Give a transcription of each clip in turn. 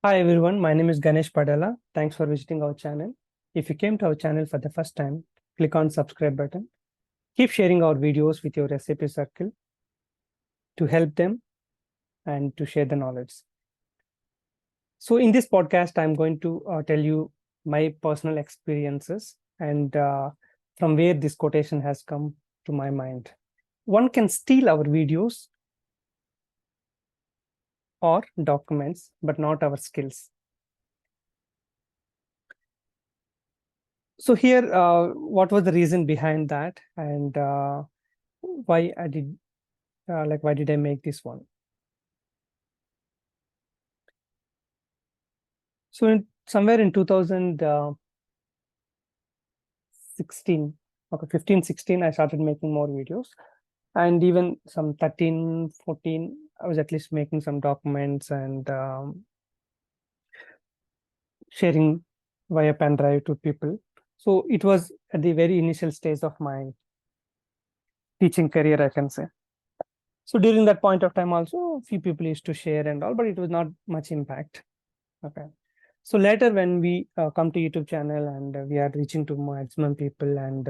Hi everyone, my name is Ganesh Padala. Thanks for visiting our channel. If you came to our channel for the first time, click on subscribe button. Keep sharing our videos with your SAP circle to help them and to share the knowledge. So in this podcast, I'm going to tell you my personal experiences and from where this quotation has come to my mind. One can steal our videos or documents, but not our skills. So here, what was the reason behind that, and why I did why did I make this one? So somewhere in 2016, okay, 15, 16, I started making more videos, and even some 13, 14, I was at least making some documents and sharing via pen drive to people. So it was at the very initial stage of my teaching career, I can say. So during that point of time also, a few people used to share and all, but it was not much impact. Okay. So later when we come to YouTube channel and we are reaching to maximum people and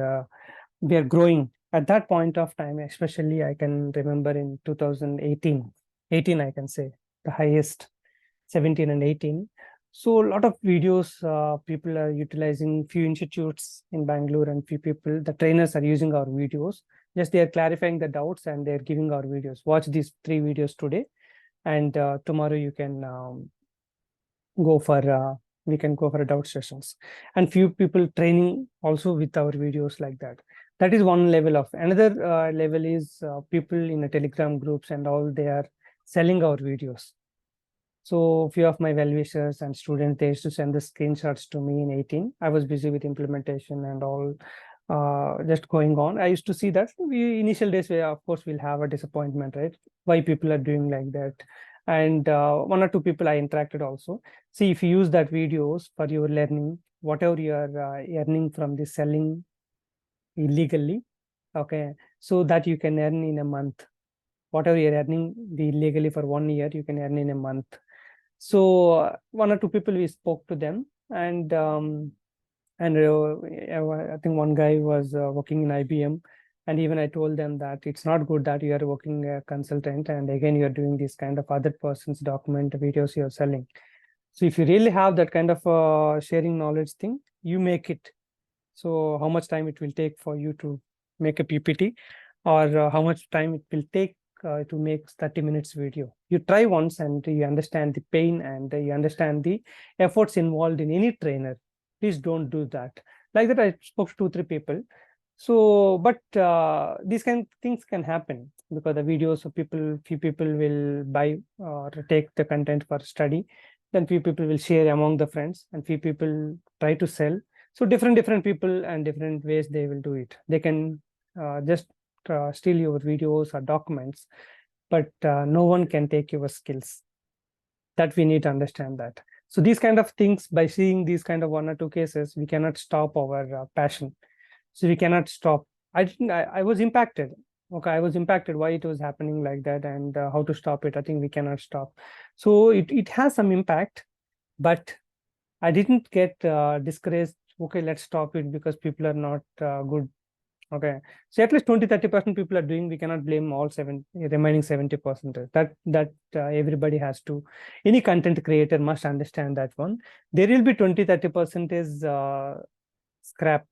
we are growing at that point of time, especially I can remember in 2018, 18, I can say the highest, 17 and 18. So a lot of videos, people are utilizing, few institutes in Bangalore and few people, the trainers are using our videos. Just they are clarifying the doubts and they're giving our videos. Watch these 3 videos today and tomorrow you can go for we can go for doubt sessions, and few people training also with our videos like that. That is one level. Of another level is people in a telegram groups and all, they are selling our videos. So few of my well-wishers and students, they used to send the screenshots to me in 18. I was busy with implementation and all, just going on. I used to see that we initial days where of course we'll have a disappointment, right? Why people are doing like that. And one or two people I interacted also. See, if you use that videos for your learning, whatever you are earning from the selling illegally, okay, so that you can earn in a month. Whatever you're earning the illegally for 1 year, you can earn in a month. So one or two people, we spoke to them, and I think one guy was working in IBM, and even I told them that it's not good that you are working a consultant and again you are doing this kind of other person's document videos you're selling. So if you really have that kind of sharing knowledge thing, you make it. So how much time it will take for you to make a PPT, or how much time it will take to make 30 minutes video. You try once and you understand the pain and you understand the efforts involved in any trainer. Please don't do that. Like that, I spoke to 2, 3 people. So, but these kind of things can happen because the videos of people, few people will buy or take the content for study. Then few people will share among the friends and few people try to sell. So different people and different ways they will do it. They can just steal your videos or documents, but no one can take your skills. That we need to understand that. So these kind of things, by seeing these kind of 1 or 2 cases, we cannot stop our passion. So we cannot stop. I was impacted. Okay, I was impacted why it was happening like that and how to stop it. I think we cannot stop. So it has some impact, but I didn't get discouraged. Okay, let's stop it because people are not good. Okay, so at least 20-30% people are doing. We cannot blame all remaining 70%. That everybody has to. Any content creator must understand that one. There will be 20-30% is scrap.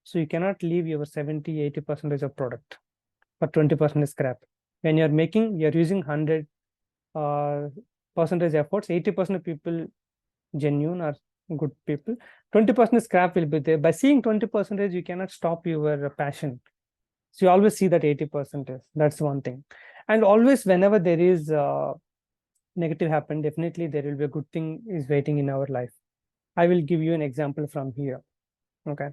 So you cannot leave your 70-80% of product for 20% is scrap. When you're making, you're using 100 percentage efforts. 80% of people genuine or good people. 20% scrap will be there. By seeing 20%, you cannot stop your passion. So you always see that 80%. That's one thing. And always, whenever there is negative happen, definitely there will be a good thing is waiting in our life. I will give you an example from here. Okay.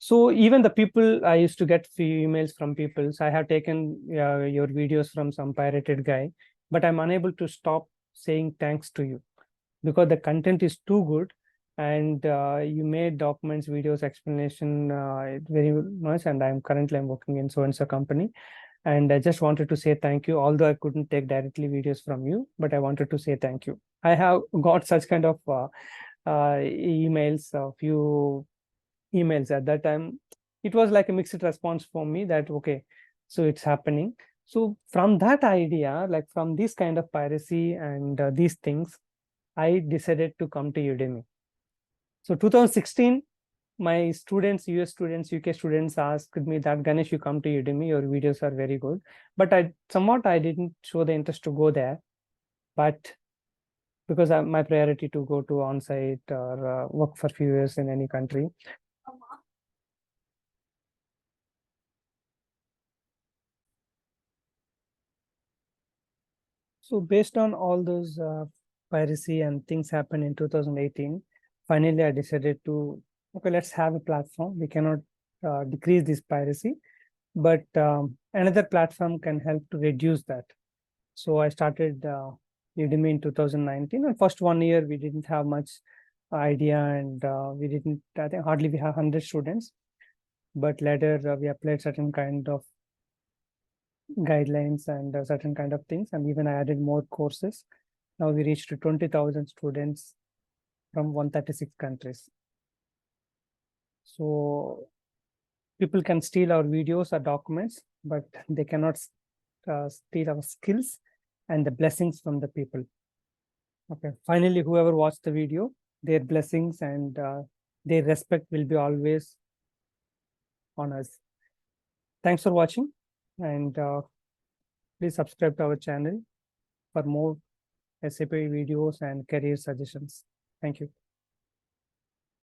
So even the people, I used to get few emails from people. So I have taken your videos from some pirated guy, but I'm unable to stop saying thanks to you because the content is too good, and you made documents, videos, explanation very much. And I'm working in so and so company, And I just wanted to say thank you, although I couldn't take directly videos from you, but I wanted to say thank you. I have got such kind of emails, a few emails at that time. It was like a mixed response for me that, okay, so it's happening. So from that idea, like from this kind of piracy and these things, I decided to come to Udemy. So 2016, my students, US students, UK students asked me that, Ganesh, you come to Udemy, your videos are very good. But I didn't show the interest to go there. But because my priority to go to on-site or work for a few years in any country. So based on all those piracy and things happened in 2018, finally I decided to, okay, let's have a platform. We cannot decrease this piracy, but another platform can help to reduce that. So I started Udemy in 2019, and first 1 year we didn't have much idea, and we didn't, I think hardly we have 100 students, but later we applied certain kind of guidelines and certain kind of things, and even I added more courses. Now we reached to 20,000 students from 136 countries. So people can steal our videos or documents, but they cannot steal our skills and the blessings from the people. Okay, finally, whoever watched the video, their blessings and their respect will be always on us. Thanks for watching, and please subscribe to our channel for more SAP videos and career suggestions. Thank you.